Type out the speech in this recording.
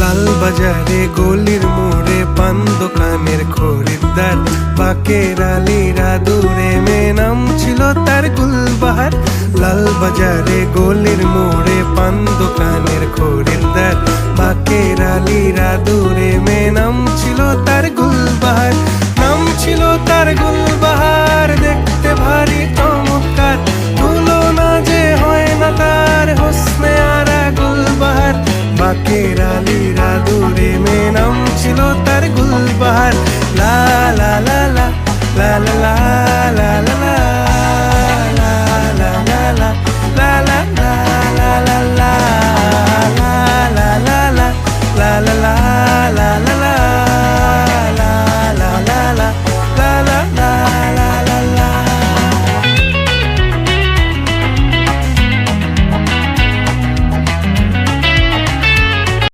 লাল বাজারে গলির মোড়ে পান দোকানের খরিদ্দার, বাকের আলীরা দূরে মেয়ে নাম ছিল তার গুলবাহার। লাল বাজারে গলির মোড়ে পান দোকানের খরিদ্দার, বাকের আলীরা দূরে মেয়ে নাম ছিল তার গুলবাহার। নাম ছিল তার গুলবাহার, দেখতে ভারী চমৎকার, তুলনা যে হয় না তার হোসনে আরা গুলবাহার। বাকের আলীরা দূরে মেয়ে নাম ছিল তার গুলবাহার। লা লা লা লা লা লা লা